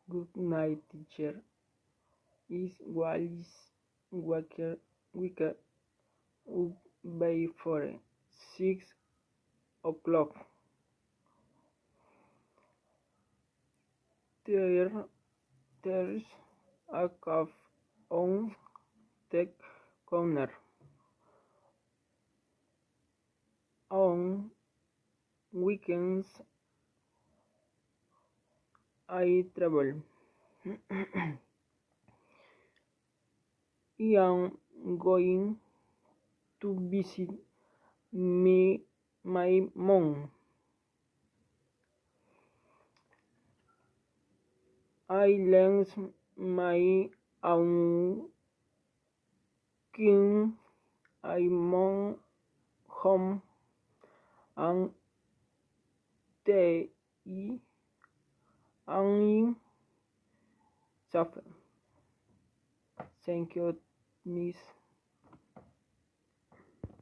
Good night, teacher. Is Wallis Wicker up before 6 o'clock? There's a cafe on the corner. On weekends, I travel. I am going to visit my mom. I left my own king. I'm home and they and suffer. Thank you, Miss.